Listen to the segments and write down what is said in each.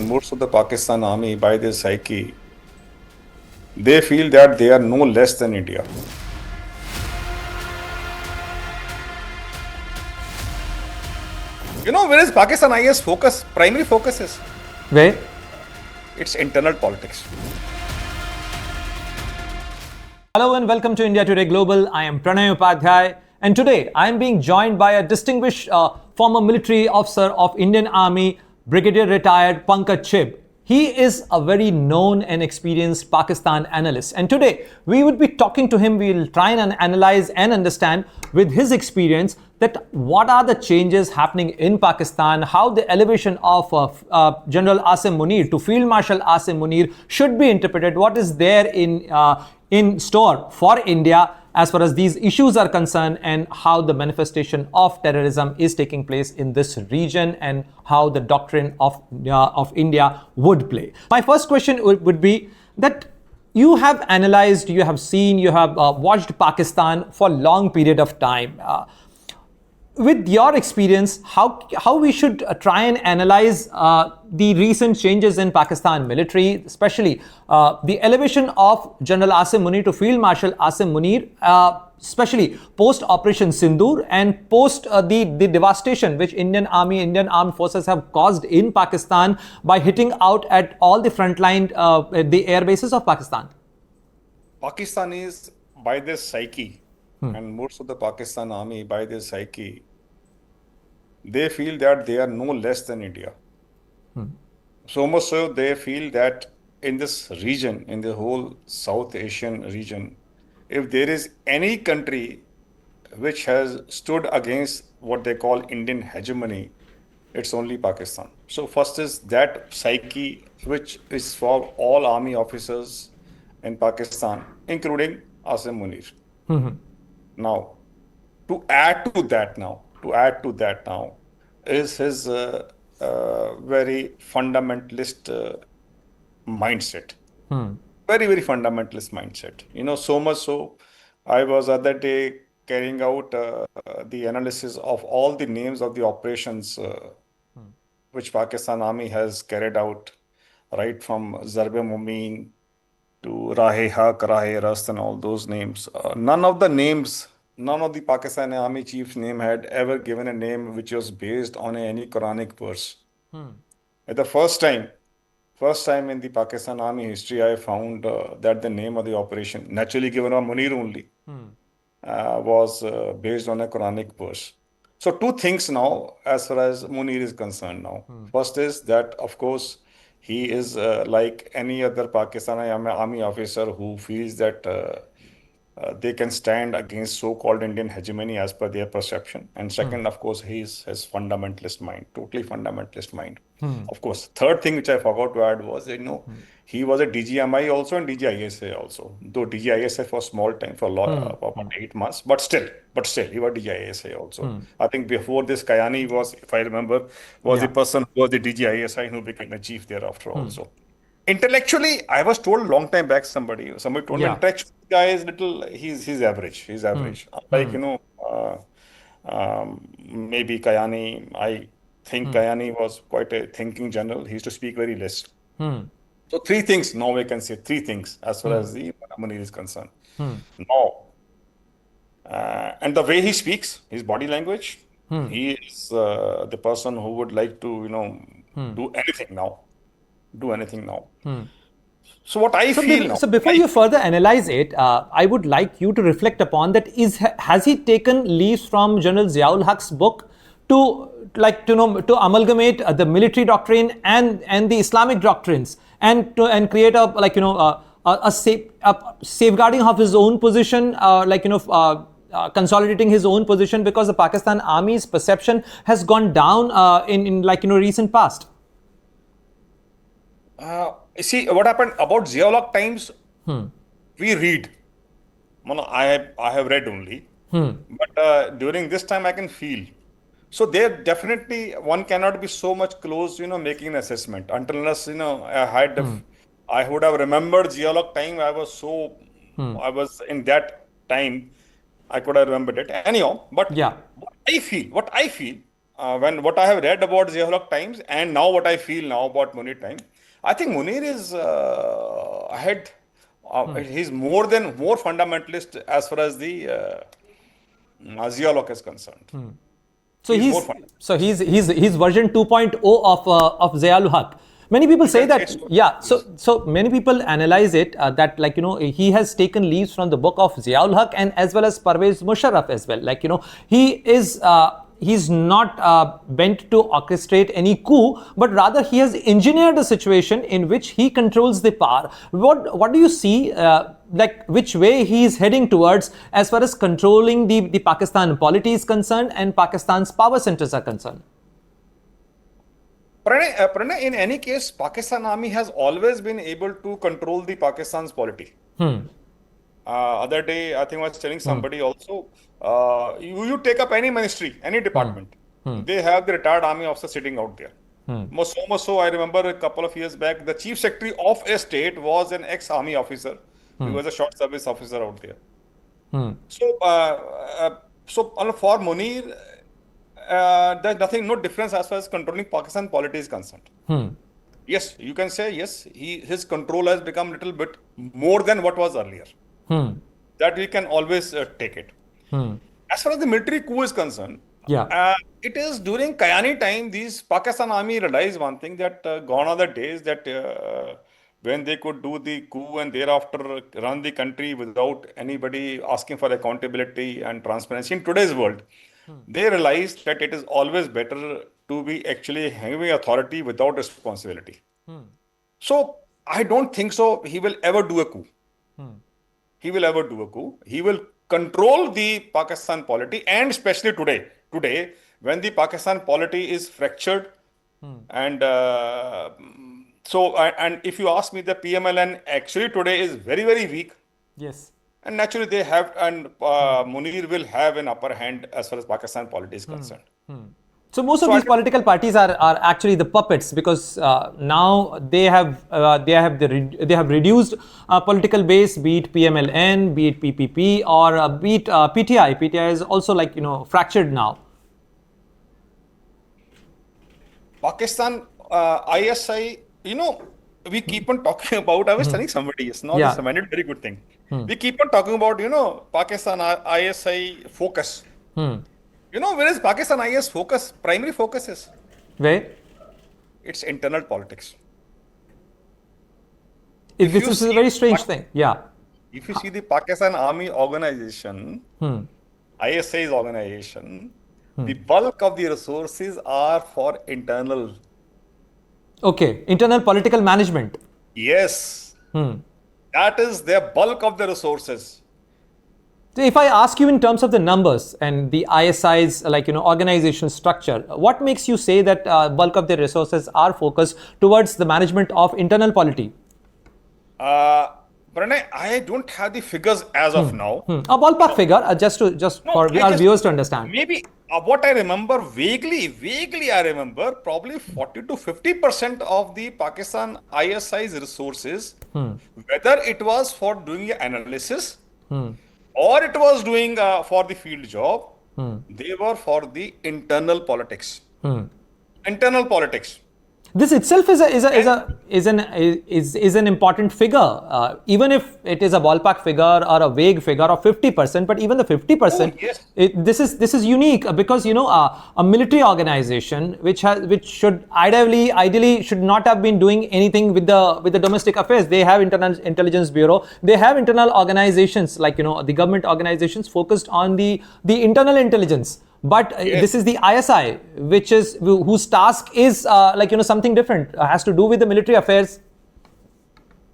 and most of the Pakistan army, by their psyche, they feel that they are no less than India. Where is Pakistan IS primary focus is? Where? It's internal politics. Hello and welcome to India Today Global. I am Pranay Upadhyay, and today I am being joined by a distinguished former military officer of Indian Army, Brigadier retired Pankaj Chib. He is a very known and experienced Pakistan analyst, and today we would be talking to him. We will try and analyze and understand with his experience that what are the changes happening in Pakistan, how the elevation of General Asim Munir to Field Marshal Asim Munir should be interpreted, what is there in store for India as far as these issues are concerned, and how the manifestation of terrorism is taking place in this region, and how the doctrine of India would play. My first question would be that you have analyzed, you have seen, you have watched Pakistan for a long period of time. With your experience, how we should try and analyze the recent changes in Pakistan military, especially the elevation of General Asim Munir to Field Marshal Asim Munir, especially post Operation Sindoor and post the devastation which Indian armed forces have caused in Pakistan by hitting out at all the frontline, the air bases of Pakistan. Pakistanis, by their psyche, and most of the Pakistan army, by their psyche, they feel that they are no less than India. So much so, they feel that in this region, in the whole South Asian region, if there is any country which has stood against what they call Indian hegemony, it's only Pakistan. So first is that psyche, which is for all army officers in Pakistan, including Asim Munir. Now, to add to that now, is his very fundamentalist mindset. Very, very fundamentalist mindset. So much so, I was other day carrying out the analysis of all the names of the operations which Pakistan Army has carried out, right from Zarb-e-Mumin to Rahe-Haq, Rahe-Rast, and all those names. None of the Pakistani Army chief's name had ever given a name which was based on any Quranic verse. At the first time in the Pakistan Army history, I found that the name of the operation, naturally given by Munir only, was based on a Quranic verse. So two things now, as far as Munir is concerned now. First is that, of course, he is like any other Pakistani army officer who feels that they can stand against so-called Indian hegemony as per their perception. And second, of course, his fundamentalist mind, totally fundamentalist mind. Of course, third thing which I forgot to add was, he was a DGMI also and DG ISI also. Though DG ISI for a small time, for about 8 months, but still, he was DG ISI also. I think before this, Kayani was, if I remember, was the person who was the DG ISI who became a chief thereafter also. Intellectually, I was told a long time back, somebody told me, intellectually, guy is he's average. Like, maybe Kayani, I think Kayani was quite a thinking general. He used to speak very less. So three things, now we can say three things as far as the Munir is concerned. Now, and the way he speaks, his body language, he is the person who would like to, do anything now. So what I feel now. So before you further analyze it, I would like you to reflect upon that. Has he taken leaves from General Ziaul-Haq's book to amalgamate the military doctrine and the Islamic doctrines and create a safeguarding of his own position, consolidating his own position, because the Pakistan Army's perception has gone down in recent past? See, what happened about Zia-ul-Haq times, we read. I have read only. But during this time, I can feel. So there definitely, one cannot be so much close, making an assessment. Until unless, I would have remembered Zia-ul-Haq time. I was in that time, I could have remembered it. Anyhow, but what I feel when what I have read about Zia-ul-Haq times and now what I feel now about Munir time, I think Munir is ahead. He's more fundamentalist as far as the Zia-ul-Haq is concerned. So He's more he's fundamentalist. he's version 2.0 of Zia-ul-Haq. Many people say can that, say so. yeah. So many people analyze it that, like, he has taken leaves from the book of Zia-ul-Haq and as well as Parvez Musharraf as well. Like, he is he's not bent to orchestrate any coup, but rather he has engineered a situation in which he controls the power. What do you see, like, which way he is heading towards as far as controlling the Pakistan polity is concerned and Pakistan's power centers are concerned? Pranay, in any case, Pakistan Army has always been able to control the Pakistan's polity. Other day, I think I was telling somebody also, you take up any ministry, any department, they have the retired army officer sitting out there. So much so, I remember a couple of years back, the chief secretary of a state was an ex-army officer. He was a short service officer out there. So for Munir, there's no difference as far as controlling Pakistan polity is concerned. Yes, you can say, yes, his control has become a little bit more than what was earlier. That we can always take it. As far as the military coup is concerned, it is during Kayani time, these Pakistan Army realized one thing, that gone are the days that when they could do the coup and thereafter run the country without anybody asking for accountability and transparency. In today's world, they realized that it is always better to be actually having authority without responsibility. So I don't think so he will ever do a coup. He will ever do a coup. He will control the Pakistan polity, and especially today when the Pakistan polity is fractured, and and if you ask me, the PMLN actually today is very, very weak. Yes. And naturally, they have, and Munir will have an upper hand as far as Pakistan polity is concerned. So most of these political parties are actually the puppets, because now they have reduced political base, be it PMLN, be it PPP, or be it PTI. PTI is also, like, fractured now. Pakistan ISI, we keep on talking about. I was telling somebody, it's not a very good thing. We keep on talking about, Pakistan ISI focus. Where is Pakistan IS focus? Primary focus is? Where? It's internal politics. This is a very strange thing. Yeah. If you see the Pakistan Army organization, ISI's organization, the bulk of the resources are for internal. Okay, internal political management. Yes. That is their bulk of the resources. So if I ask you in terms of the numbers and the ISI's, like, organization structure, what makes you say that bulk of the resources are focused towards the management of internal polity? Pranay, I don't have the figures as of now. A ballpark figure, for our viewers to understand. Maybe what I remember vaguely I remember probably 40 to 50% of the Pakistan ISI's resources, whether it was for doing an analysis, or it was doing for the field job, they were for the internal politics. Internal politics. This itself is an important figure, even if it is a ballpark figure or a vague figure of 50%. But even the 50%, this is unique, because a military organization which should ideally should not have been doing anything with the domestic affairs. They have internal intelligence bureau. They have internal organizations, like the government organizations focused on the internal intelligence. But this is the ISI, whose task is something different, has to do with the military affairs.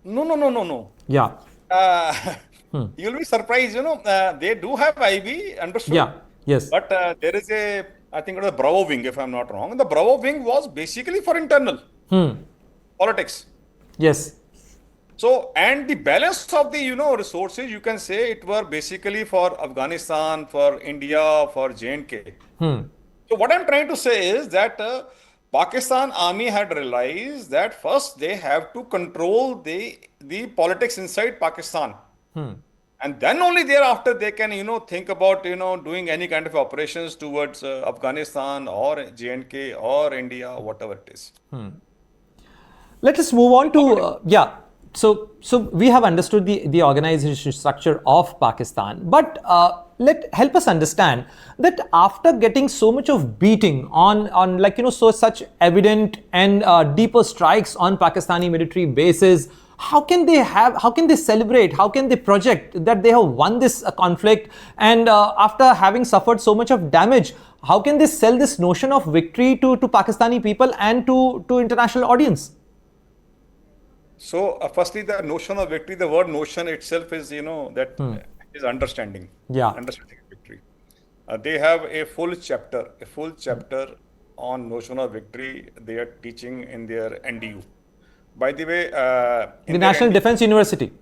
No. Yeah. You'll be surprised. They do have IB, understood. Yeah. Yes. But there is I think it was a Bravo wing, if I'm not wrong. The Bravo wing was basically for internal politics. Yes. So, and the balance of the, resources, you can say it were basically for Afghanistan, for India, for J&K. So what I'm trying to say is that Pakistan Army had realized that first they have to control the politics inside Pakistan. And then only thereafter they can, think about, doing any kind of operations towards Afghanistan or J&K or India, whatever it is. Let us move on to So we have understood the organization structure of Pakistan, but help us understand that after getting so much of beating on such evident and deeper strikes on Pakistani military bases, how can they celebrate, how can they project that they have won this conflict, and after having suffered so much of damage, how can they sell this notion of victory to Pakistani people and to international audience? So, firstly, the notion of victory, the word notion itself is, that is understanding. Yeah. Understanding victory. They have a full chapter on notion of victory they are teaching in their NDU. By the way, The National Defense University.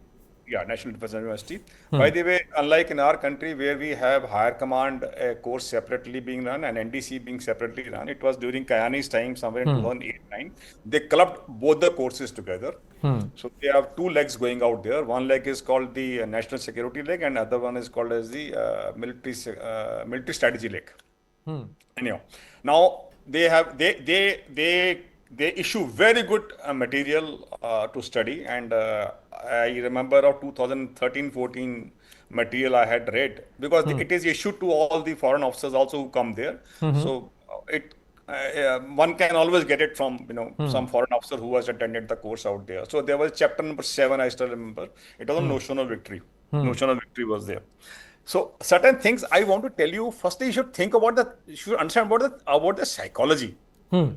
Yeah, National Defense University. By the way, unlike in our country where we have higher command course separately being run and NDC being separately run, it was during Kayani's time, somewhere in 2008-9. They clubbed both the courses together. So they have two legs going out there. One leg is called the national security leg, and other one is called as the military strategy leg. Anyhow, now they issue very good material to study, and I remember of 2013-14 material I had read, because it is issued to all the foreign officers also who come there. So one can always get it from some foreign officer who has attended the course out there. So there was chapter number 7, I still remember. It was on notion of victory. Notion of victory was there. So certain things I want to tell you. Firstly, you should think about you should understand about the psychology. I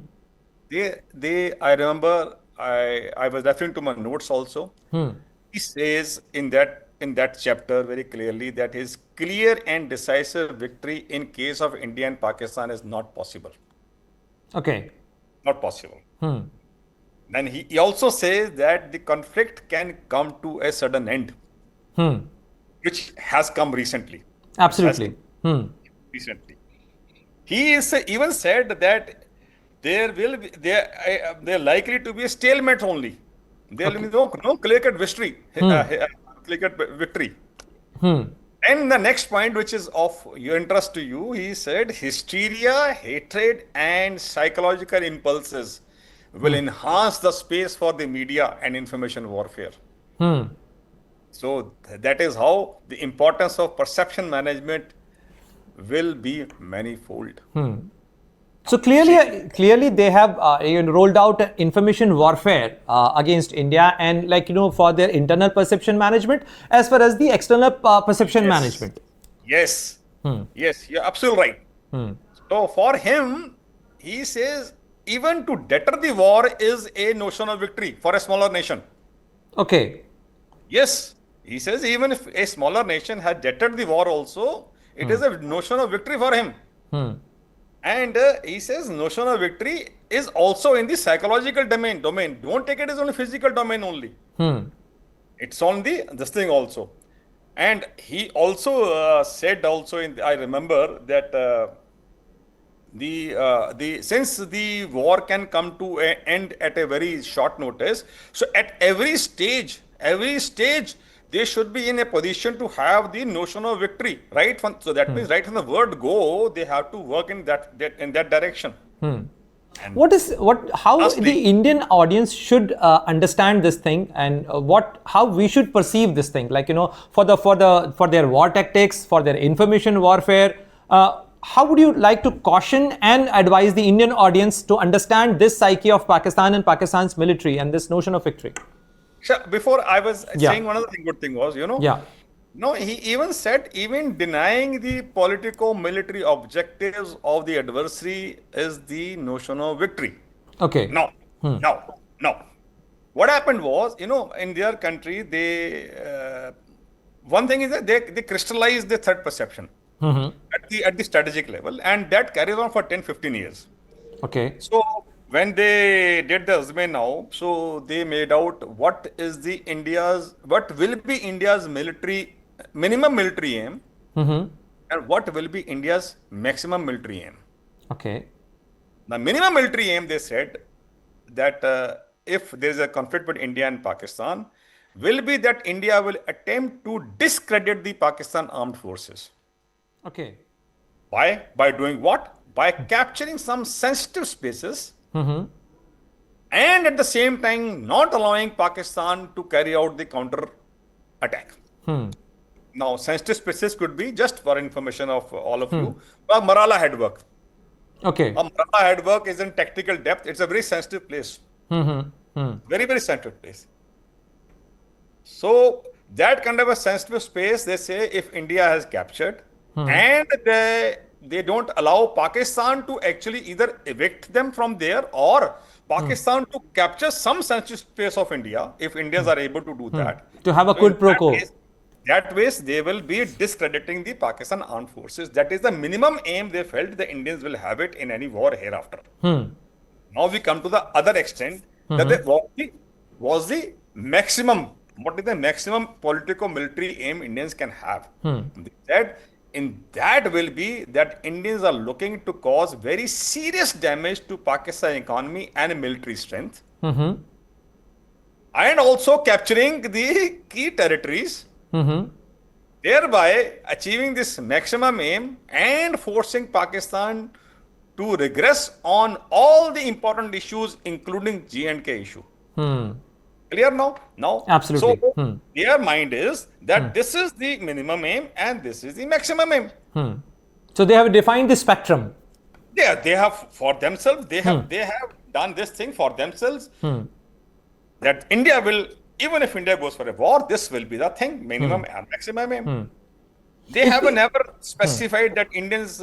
remember I was referring to my notes also. He says in that chapter very clearly that his clear and decisive victory in case of India and Pakistan is not possible. Okay. Not possible. Then he also says that the conflict can come to a sudden end, which has come recently. Absolutely. Recently. He even said that there likely to be a stalemate only. There will be no clear-cut victory. Clear-cut victory. And the next point, which is of your interest to you, he said hysteria, hatred, and psychological impulses will enhance the space for the media and information warfare. So that is how the importance of perception management will be manifold. So clearly they have rolled out information warfare against India, and for their internal perception management as far as the external perception management. Yes. Yes, you're absolutely right. So for him, he says even to deter the war is a notion of victory for a smaller nation. Okay. Yes. He says even if a smaller nation has deterred the war also, it is a notion of victory for him. And he says notion of victory is also in the psychological domain. Don't take it as only physical domain only. It's on this thing also. And he also said also I remember that since the war can come to an end at a very short notice, so at every stage they should be in a position to have the notion of victory, right? So that means right from the word go, they have to work in that direction. How the Indian audience should understand this thing, and how we should perceive this thing, for their war tactics, for their information warfare. How would you like to caution and advise the Indian audience to understand this psyche of Pakistan and Pakistan's military and this notion of victory? So before I was saying one other good thing was, no, he even said even denying the politico-military objectives of the adversary is the notion of victory. Okay. No. What happened was, in their country, they one thing is that they crystallized the threat perception at the strategic level, and that carries on for 10-15 years. Okay. So when they did the resume now, so they made out what will be India's minimum military aim, and what will be India's maximum military aim. Okay. The minimum military aim, they said that if there is a conflict between India and Pakistan, will be that India will attempt to discredit the Pakistan armed forces. Okay. Why? By doing what? By capturing some sensitive spaces and at the same time not allowing Pakistan to carry out the counter attack. Now, sensitive spaces could be, just for information of all of you, Marala headwork. Okay. Marala headwork is in tactical depth. It's a very sensitive place. Very, very sensitive place. So, that kind of a sensitive space, they say, if India has captured and they don't allow Pakistan to actually either evict them from there or Pakistan to capture some sensitive space of India, if Indians are able to do that. To have a quid pro quo. That way, they will be discrediting the Pakistan armed forces. That is the minimum aim they felt the Indians will have it in any war hereafter. Now we come to the other extent, that was the maximum, what is the maximum politico-military aim Indians can have. They said, in that will be that Indians are looking to cause very serious damage to Pakistan economy and military strength. And also capturing the key territories, thereby achieving this maximum aim and forcing Pakistan to regress on all the important issues, including G&K issue. Clear now? Now, absolutely. So their mind is that this is the minimum aim and this is the maximum aim. So they have defined the spectrum. They have for themselves. They have done this thing for themselves. That India will, even if India goes for a war, this will be the thing, minimum and maximum aim. They have never specified that Indians'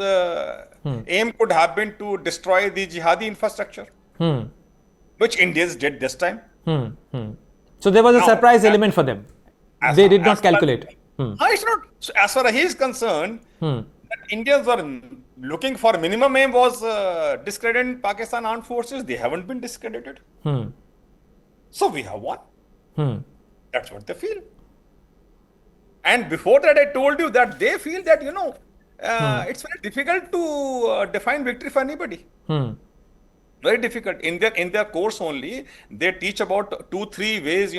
aim could have been to destroy the jihadi infrastructure, which Indians did this time. So there was a surprise element for them. They did not calculate. It's not. So as far as he is concerned, that Indians were looking for minimum aim was discrediting Pakistan armed forces. They haven't been discredited. So we have won. That's what they feel. And before that, I told you that they feel that, it's very difficult to define victory for anybody. Very difficult. In their course only, they teach about 2-3 ways,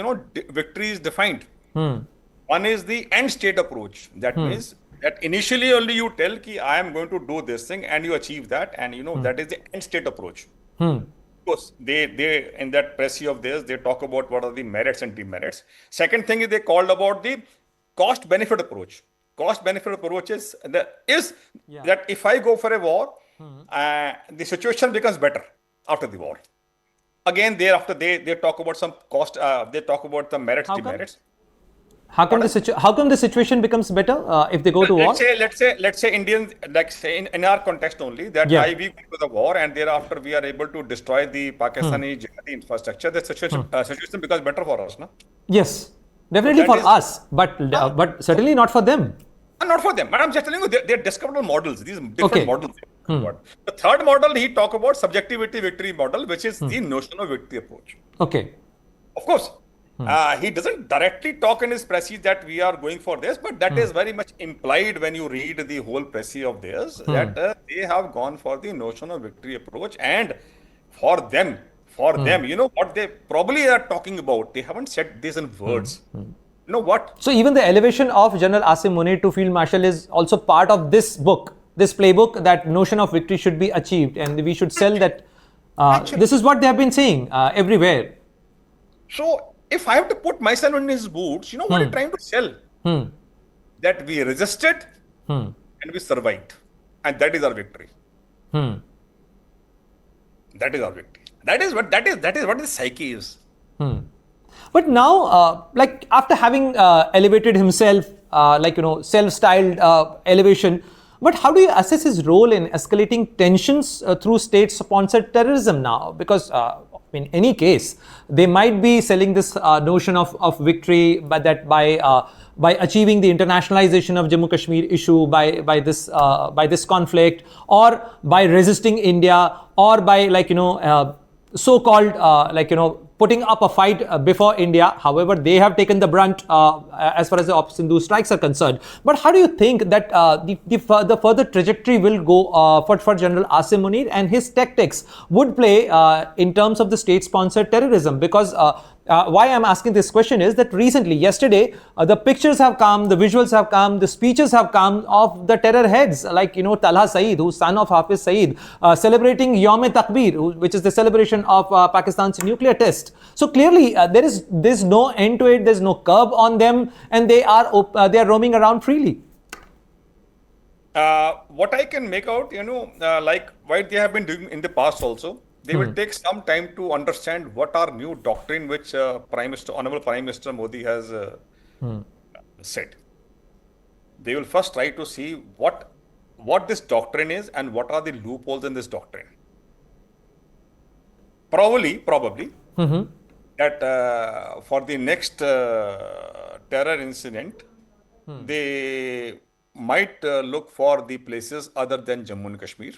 victory is defined. One is the end state approach. That means that initially only you tell ki I am going to do this thing and you achieve that, and that is the end state approach. Of course, they in that précis of theirs, they talk about what are the merits and demerits. Second thing is they called about the cost benefit approach. Cost benefit approach is that if I go for a war, the situation becomes better after the war. Again, thereafter they talk about some cost. They talk about the merits, demerits. How come the situation becomes better if they go to war? Let's say Indians, like say in our context only, that we go to the war and thereafter we are able to destroy the Pakistani jihadi infrastructure. The situation becomes better for us, no? Yes, definitely for us, but certainly not for them. Not for them, but I'm just telling you, they're discoverable models. These different models. The third model he talk about subjectivity victory model, which is the notional victory approach. Okay. Of course. He doesn't directly talk in his précis that we are going for this, but that is very much implied when you read the whole précis of theirs, that they have gone for the notion of victory approach. And for them, what they probably are talking about, they haven't said this in words. You know what? So even the elevation of General Asim Munir to Field Marshal is also part of this book, this playbook, that notion of victory should be achieved and we should sell that. This is what they have been saying everywhere. So if I have to put myself in his boots, what are you trying to sell? That we resisted and we survived. And that is our victory. That is our victory. That is what the psyche is. But now, like after having elevated himself, self-styled elevation, but how do you assess his role in escalating tensions through state-sponsored terrorism now? Because in any case, they might be selling this notion of victory by achieving the internationalization of Jammu Kashmir issue by this conflict, or by resisting India, or by so-called putting up a fight before India. However, they have taken the brunt as far as the Operation Sindhu strikes are concerned. But how do you think that the further trajectory will go for General Asim Munir and his tactics would play in terms of the state-sponsored terrorism? Because why I'm asking this question is that recently, yesterday, the pictures have come, the visuals have come, the speeches have come of the terror heads like, Talha Saeed, who's son of Hafiz Saeed, celebrating Yawm Takbir, which is the celebration of Pakistan's nuclear test. So clearly, there's no end to it, there's no curb on them, and they are roaming around freely. What I can make out, like what they have been doing in the past also, they will take some time to understand what are new doctrine which Honorable Prime Minister Modi has said. They will first try to see what this doctrine is and what are the loopholes in this doctrine. Probably that for the next terror incident, they might look for the places other than Jammu and Kashmir,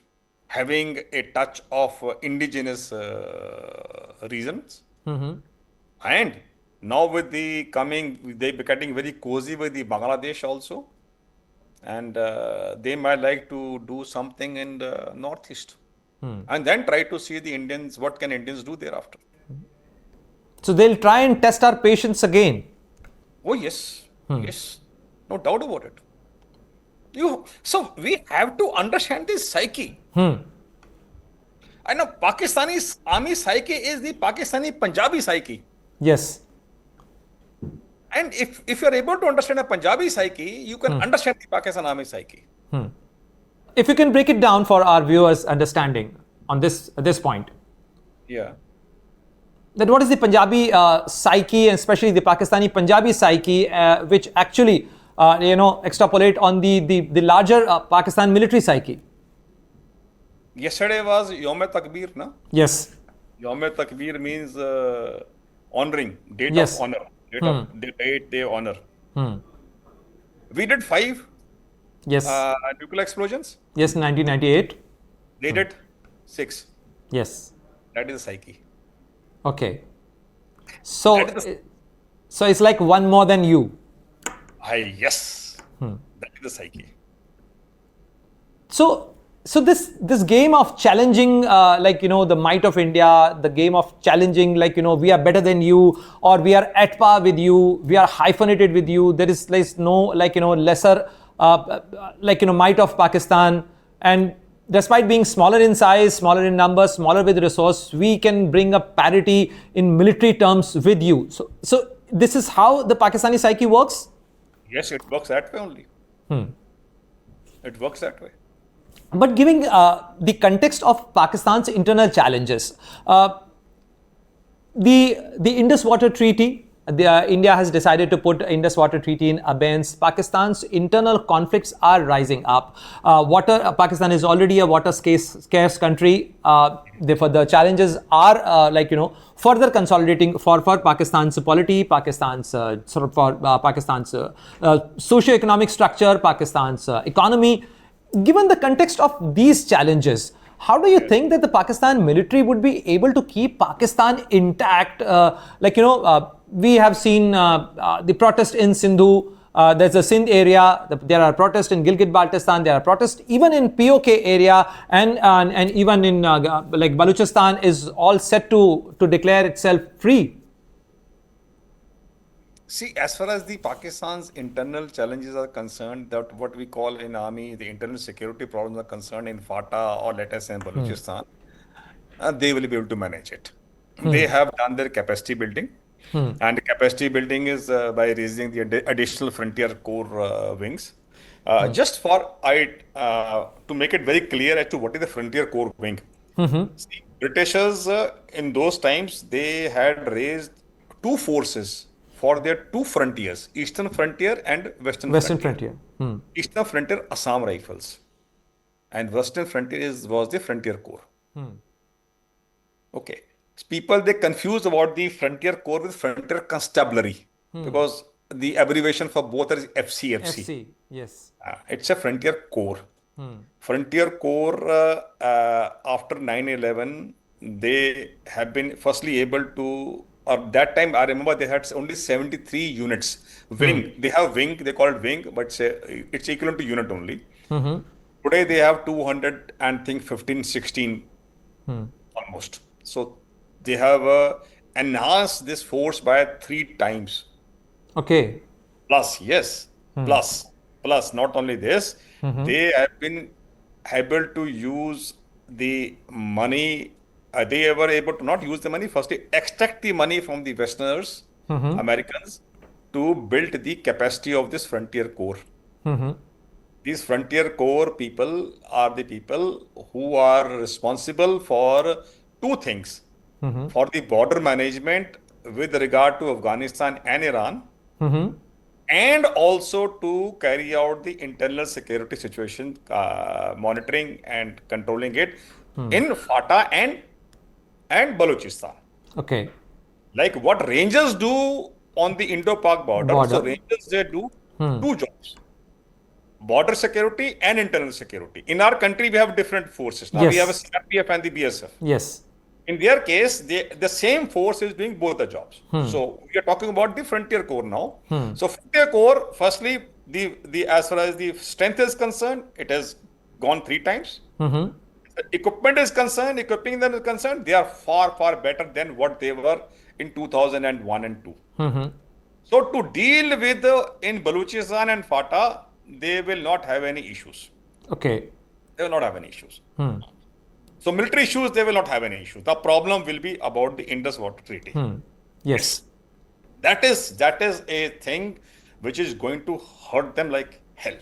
having a touch of indigenous reasons. And now with the coming, they be getting very cozy with the Bangladesh also. And they might like to do something in the northeast. And then try to see the Indians, what can Indians do thereafter. So they'll try and test our patience again. Oh yes, yes, no doubt about it. So we have to understand this psyche. I know Pakistani army psyche is the Pakistani Punjabi psyche. Yes. And if you're able to understand a Punjabi psyche, you can understand the Pakistan army psyche. If you can break it down for our viewers' understanding on this point. Yeah. That what is the Punjabi psyche, and especially the Pakistani Punjabi psyche, which actually extrapolate on the larger Pakistan military psyche. Yesterday was Yawm Takbir, na? Yes. Yawm Takbir means honoring, date Yes. of honor, date they honor. We did 5 Yes. nuclear explosions. Yes, 1998. They did 6. Yes. That is the psyche. Okay. So it's like one more than you. Yes. That is the psyche. So this game of challenging, the might of India, the game of challenging, we are better than you, or we are at par with you, we are hyphenated with you. There is no lesser, might of Pakistan. And despite being smaller in size, smaller in numbers, smaller with resource, we can bring a parity in military terms with you. So this is how the Pakistani psyche works? Yes, it works that way only. It works that way. But giving the context of Pakistan's internal challenges, the Indus Water Treaty, India has decided to put Indus Water Treaty in abeyance. Pakistan's internal conflicts are rising up. Pakistan is already a water scarce country. Therefore, the challenges are further consolidating for Pakistan's polity, Pakistan's Pakistan's socio-economic structure, Pakistan's economy. Given the context of these challenges, how do you think that the Pakistan military would be able to keep Pakistan intact? We have seen the protest in Sindhu. There's a Sindh area. There are protests in Gilgit-Baltistan. There are protests even in POK area, and even in Balochistan is all set to declare itself free. See, as far as the Pakistan's internal challenges are concerned, that what we call in army, the internal security problems are concerned in FATA or let us say in Balochistan, they will be able to manage it. They have done their capacity building, and capacity building is by raising the additional frontier core wings. Just for to make it very clear as to what is the frontier core wing. See, Britishers in those times, they had raised 2 forces for their 2 frontiers, Eastern Frontier and Western Frontier. Eastern Frontier, Assam Rifles. And Western Frontier was the Frontier Corps. Okay. People, they confuse about the Frontier Corps with Frontier Constabulary because the abbreviation for both is FCFC. FC, yes. It's a Frontier Corps. Frontier Corps, after 9/11, they have been firstly able to, at that time, I remember they had only 73 units. Wing. They have wing, they call it wing, but it's equivalent to unit only. Today they have 200 and 15, 16 almost. So they have enhanced this force by 3 times. Okay. Plus, yes, plus, not only this, they have been able to use the money. They were able to not use the money, firstly, extract the money from the Westerners, Americans, to build the capacity of this frontier corps. These frontier corps people are the people who are responsible for 2 things. For the border management with regard to Afghanistan and Iran, and also to carry out the internal security situation, monitoring and controlling it in FATA and Balochistan. Okay. Like what Rangers do on the Indo-Pak border. So Rangers, they do 2 jobs: border security and internal security. In our country, we have different forces. Now we have a CRPF and the BSF. Yes. In their case, the same force is doing both the jobs. So we are talking about the frontier corps now. So frontier corps, firstly, the as far as the strength is concerned, it has gone 3 times. The equipment is concerned, equipping them is concerned, they are far, far better than what they were in 2001 and 2. So to deal with in Balochistan and FATA, they will not have any issues. Okay. They will not have any issues. So military issues, they will not have any issues. The problem will be about the Indus Water Treaty. Yes. That is a thing which is going to hurt them like hell.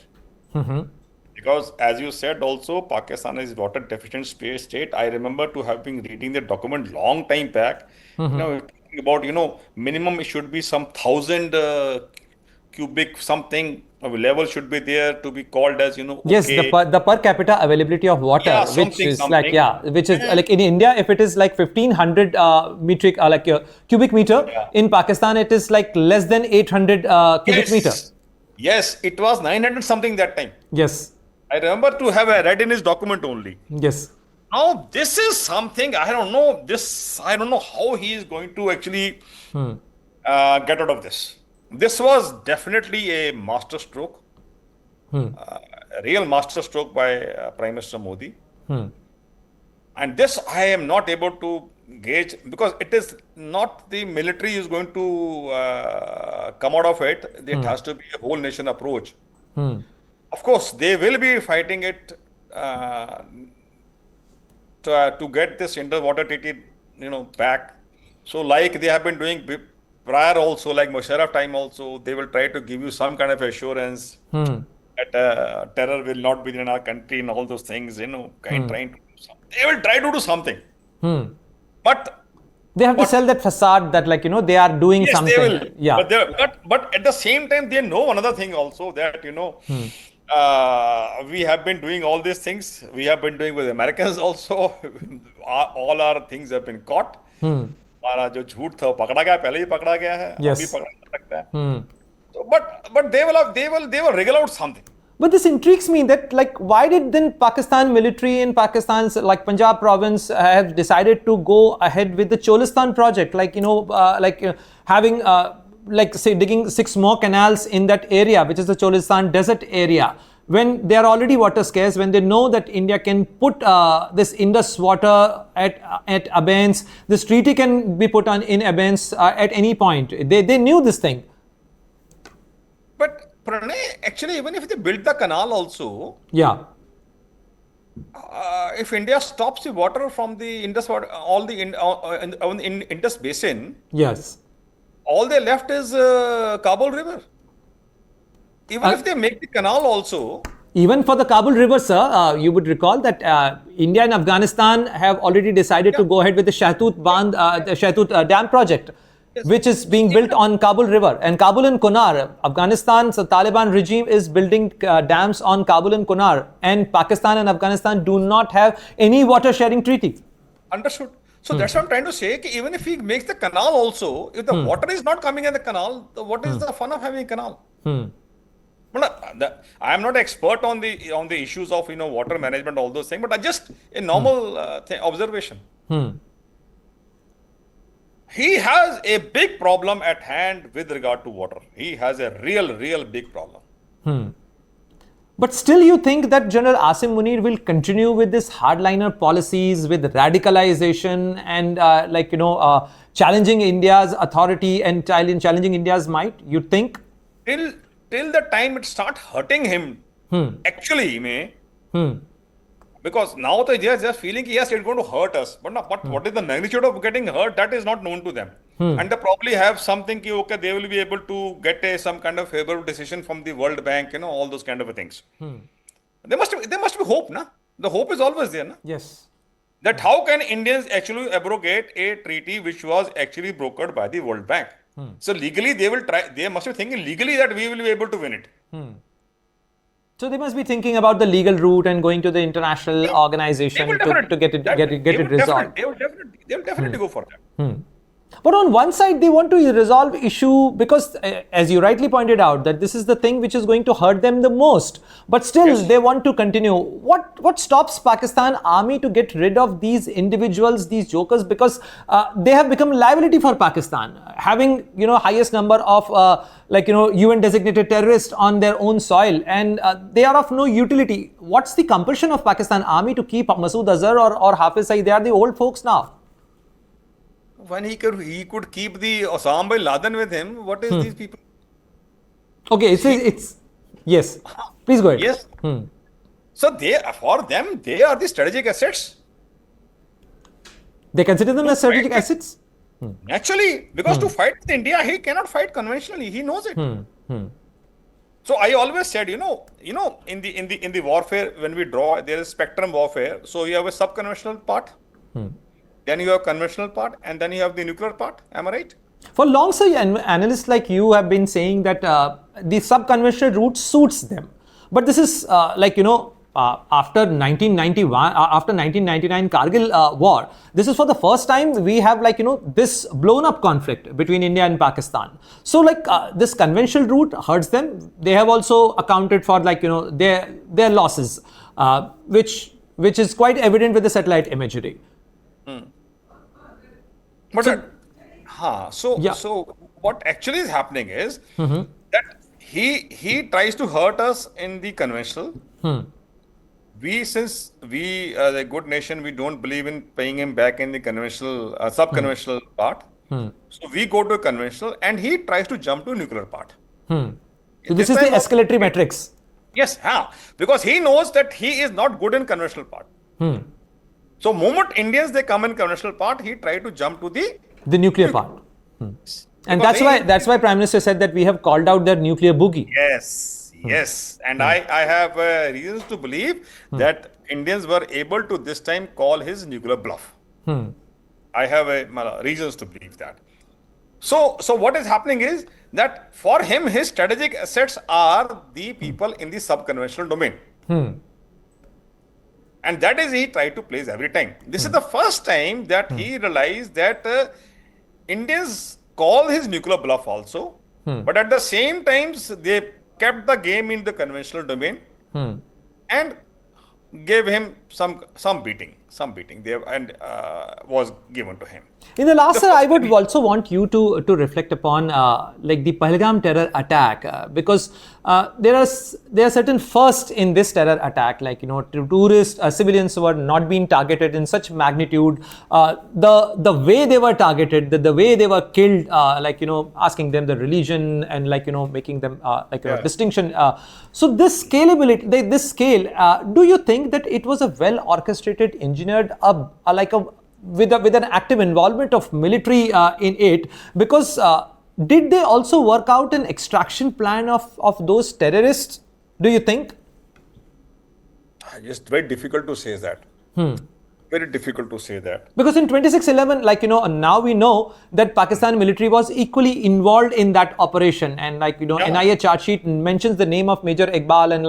Because as you said also, Pakistan is water deficient state. I remember to have been reading the document long time back. About, minimum it should be some 1,000 cubic something level should be there to be called as, okay. Yes, the per capita availability of water, which is like in India, if it is like 1,500 cubic meter, in Pakistan it is like less than 800 cubic meter. Yes, it was 900 something that time. Yes. I remember to have read in his document only. Yes. Now, this is something, I don't know how he is going to actually get out of this. This was definitely a master stroke, a real master stroke by Prime Minister Modi. And this I am not able to gauge, because it is not the military is going to come out of it. It has to be a whole nation approach. Of course, they will be fighting it to get this underwater treaty, back. So like they have been doing prior also, like Musharraf time also, they will try to give you some kind of assurance that terror will not be in our country and all those things, trying to do something. They will try to do something. But they have to sell that facade that they are doing something. They will. Yeah. But at the same time, they know another thing also, that, we have been doing all these things. We have been doing with Americans also. All our things have been caught. हमारा जो झूठ था पकड़ा गया, पहले ही पकड़ा गया है, अभी पकड़ा सकता है. So, but they will wriggle out something. But this intrigues me that why did then Pakistan military in Pakistan's Punjab province have decided to go ahead with the Cholistan project, having say digging 6 more canals in that area, which is the Cholistan desert area, when they are already water scarce, when they know that India can put this Indus water at abeyance, this treaty can be put in abeyance at any point. They knew this thing. But Pranay, actually, even if they build the canal also, if India stops the water from the Indus water, all the in Indus Basin, all they left is Kabul River. Even if they make the canal also. Even for the Kabul River, sir, you would recall that India and Afghanistan have already decided to go ahead with the Shahtoot Dam project, which is being built on Kabul River. And Kabul and Kunar, Afghanistan's Taliban regime is building dams on Kabul and Kunar. And Pakistan and Afghanistan do not have any water sharing treaty. Understood. So that's what I'm trying to say. Even if he makes the canal also, if the water is not coming in the canal, what is the fun of having a canal? I am not expert on the issues of water management, all those things, but just a normal observation. He has a big problem at hand with regard to water. He has a real big problem. But still you think that General Asim Munir will continue with this hardliner policies, with radicalization and challenging India's authority and challenging India's might? You think? Till the time it start hurting him, actually, may. Because now they are just feeling, yes, it's going to hurt us. But what is the magnitude of getting hurt? That is not known to them. And they probably have something, okay, they will be able to get some kind of favorable decision from the World Bank, all those kind of things. There must be hope, na? The hope is always there, na? Yes. That how can Indians actually abrogate a treaty which was actually brokered by the World Bank? So legally, they must be thinking legally that we will be able to win it. So they must be thinking about the legal route and going to the international organization to get it resolved. They will definitely go for that. But on one side, they want to resolve issue because, as you rightly pointed out, that this is the thing which is going to hurt them the most. But still, they want to continue. What stops Pakistan army to get rid of these individuals, these jokers? Because they have become liability for Pakistan, having highest number of UN designated terrorists on their own soil, and they are of no utility. What's the compulsion of Pakistan army to keep Masood Azhar or Hafiz Saeed? They are the old folks now. When he could keep the Osama bin Laden with him, what is these people? Okay, it's yes. Please go ahead. Yes. So for them, they are the strategic assets. They consider them as strategic assets? Actually, because to fight with India, he cannot fight conventionally. He knows it. So I always said, in the warfare, when we draw, there is spectrum warfare. So you have a sub-conventional part. Then you have conventional part, and then you have the nuclear part. Am I right? For long, sir, analysts like you have been saying that the sub-conventional route suits them. But this is after 1991, after 1999 Kargil war, this is for the first time we have this blown up conflict between India and Pakistan. So this conventional route hurts them. They have also accounted for their losses, which is quite evident with the satellite imagery. But so what actually is happening is that he tries to hurt us in the conventional. Since we as a good nation, we don't believe in paying him back in the conventional, sub-conventional part. So we go to conventional, and he tries to jump to nuclear part. So this is the escalatory matrix. Yes, because he knows that he is not good in conventional part. So moment Indians they come in conventional part, he try to jump to the nuclear part. And that's why Prime Minister said that we have called out their nuclear boogie. Yes. And I have reasons to believe that Indians were able to this time call his nuclear bluff. I have reasons to believe that. So what is happening is that for him, his strategic assets are the people in the sub-conventional domain. And that is he tried to place every time. This is the first time that he realized that Indians call his nuclear bluff also, but at the same times they kept the game in the conventional domain and gave him some beating there and was given to him. In the last, sir, I would also want you to reflect upon the Pahalgam terror attack because there are certain firsts in this terror attack, tourist civilians were not being targeted in such magnitude. The way they were targeted, the way they were killed, asking them the religion and making them distinction. So this scalability, this scale, do you think that it was a well orchestrated, engineered, with an active involvement of military in it, because did they also work out an extraction plan of those terrorists, do you think? Just very difficult to say that. Very difficult to say that. Because in 2611, now we know that Pakistan military was equally involved in that operation, and NIA charge sheet mentions the name of Major Iqbal and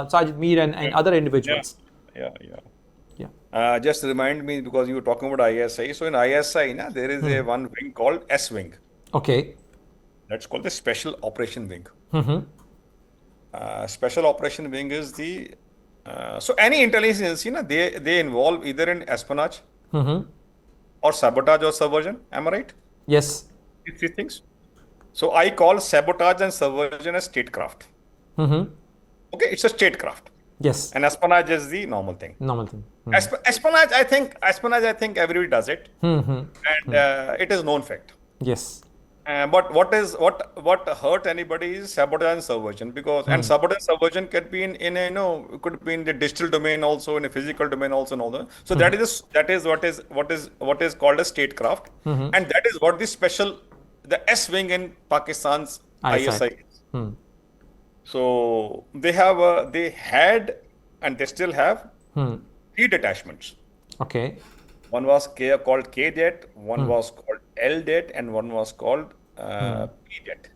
Sergeant Mir and other individuals. Just remind me, because you were talking about ISI. So in ISI, there is a one wing called S wing. Okay. That's called the Special Operation Wing. Special Operation Wing is the so any intelligence agency, they involve either in espionage or sabotage or subversion. Am I right? Yes. These three things. So I call sabotage and subversion as statecraft. Okay, it's a statecraft. Yes. And espionage is the normal thing. Normal thing. Espionage, I think everybody does it, and it is known fact. Yes. But what hurt anybody is sabotage and subversion, because and sabotage and subversion could be in a, could be in the digital domain also, in a physical domain also, and all that. So that is what is called a statecraft, and that is what the S wing in Pakistan's ISI is. So they had and they still have 3 detachments. Okay. One was called K-det, one was called L-det, and one was called P-det.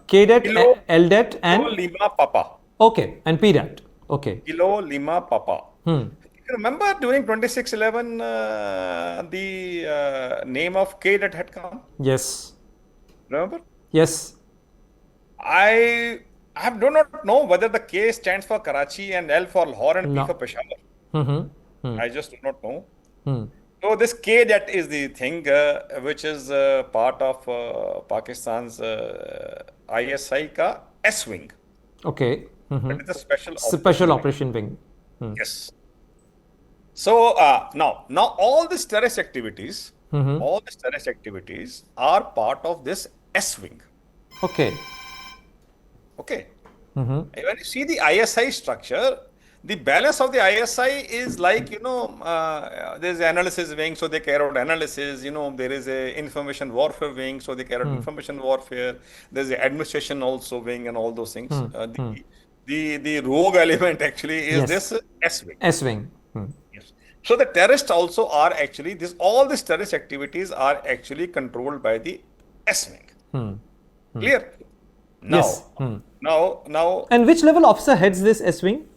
K-det, Kilo- L-det, and Kilo Lima Papa. okay, and P-det. Okay. Kilo Lima Papa. You remember during 26/11, the name of K-det had come? Yes. Remember? Yes. I do not know whether the K stands for Karachi and L for Lahore and No. P for Peshawar. I just do not know. Hmm. So this K, that is the thing which is part of Pakistan's ISI ka S wing. Okay. That is a special Special operation wing. Yes. So now all these terrorist activities, are part of this S wing. Okay. Okay. When you see the ISI structure, the balance of the ISI is like, there's an analysis wing, so they carry out analysis. There is a information warfare wing, so they carry out information warfare. There's the administration also wing and all those things. The rogue element actually is this S wing. S wing. Yes. So the terrorists also are actually, all these terrorist activities are actually controlled by the S wing. Clear? Now, Yes. now, And which level officer heads this S wing?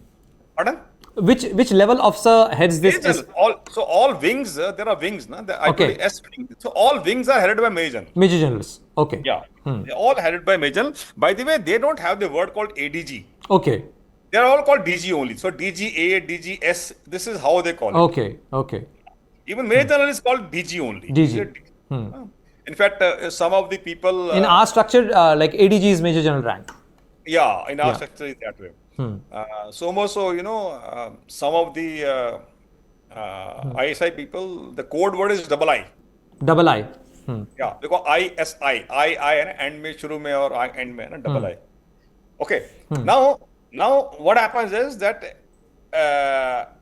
pardon? Which level officer heads this? All wings, there are wings, na? Okay. S wing. So all wings are headed by Major. Major generals. Okay. Yeah, they're all headed by Major. By the way, they don't have the word called ADG. Okay. They are all called DG only. So DGA, DGS, this is how they call it. Okay. Okay. Even Major General is called DG only. DG. In fact, some of the people In our structure, like ADG is Major General rank. yeah, in our structure is that way. So more so, some of the ISI people, the code word is double I. Double I. Yeah, because ISI, I and end mein, shuru mein or I end mein, double I. Okay. Now what happens is that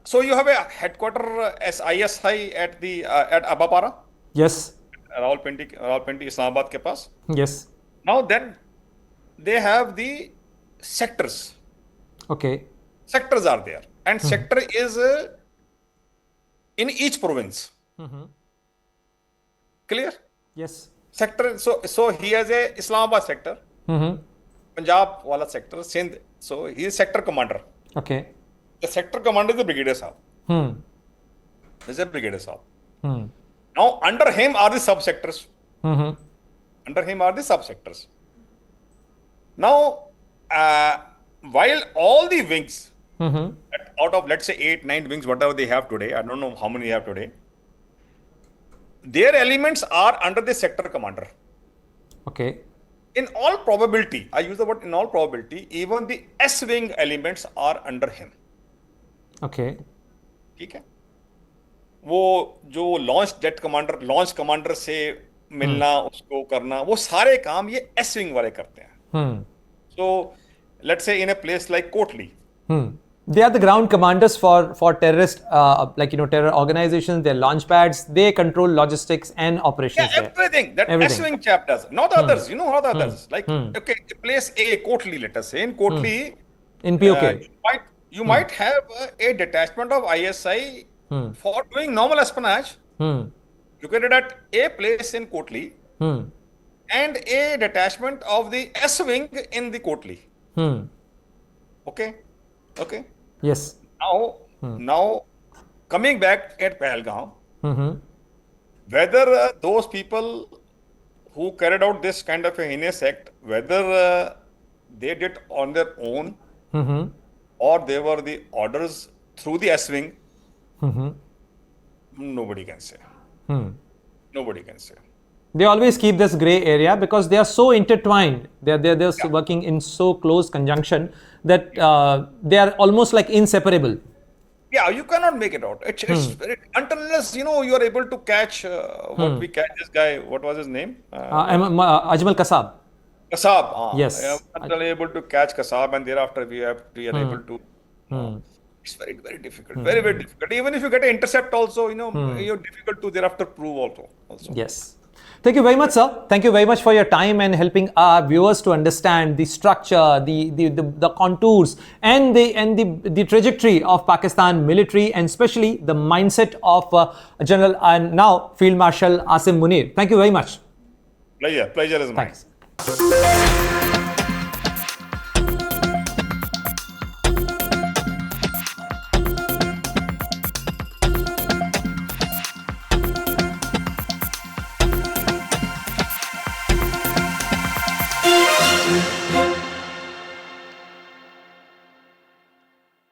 so you have a headquarter as ISI at at Abapara, Yes. Rawalpindi, Islamabad ke paas. Yes. Now then, they have the sectors. Okay. Sectors are there, and sector is in each province. Clear? Yes. Sector. So he has a Islamabad sector, Punjab wala sector, Sindh. So he is sector commander. Okay. The sector commander is the Brigadier Sahab. This is a Brigadier Sahab. Now under him are the subsectors. Under him are the subsectors. Now, while all the wings, out of let's say 8, 9 wings, whatever they have today, I don't know how many they have today, their elements are under the sector commander. Okay. In all probability, I use the word in all probability, even the S wing elements are under him. Okay. ठीक है? वो जो launch commander से मिलना, उसको करना, वो सारे काम ये एस विंग वाले करते हैं. So let's say in a place like Kotli, They are the ground commanders for terrorist, terror organizations. They're launch pads. They control logistics and operations. yeah, everything that Everything. S wing chap does, not others. Not others. Like okay, place A, Kotli, let us say in Kotli, In POK. you might have a detachment of ISI for doing normal espionage located at a place in Kotli, and a detachment of the S wing in the Kotli. Okay. Yes. Now, coming back at Pahalgam, whether those people who carried out this kind of a heinous act, whether they did on their own or they were the orders through the S wing, nobody can say. Nobody can say. They always keep this gray area because they are so intertwined. They're working in so close conjunction that they are almost like inseparable. Yeah, you cannot make it out. It's very, until unless you are able to catch what we catch this guy. What was his name? Ajmal Kasab. Kasab. Yes. Until able to catch Kasab, and thereafter we are able to. It's very, very difficult. Very, very difficult. Even if you get an intercept, also you're difficult to thereafter prove also. Yes. Thank you very much, sir. Thank you very much for your time and helping our viewers to understand the structure, the contours, and the trajectory of Pakistan military, and especially the mindset of General and now Field Marshal Asim Munir. Thank you very much. Pleasure is mine. Thanks.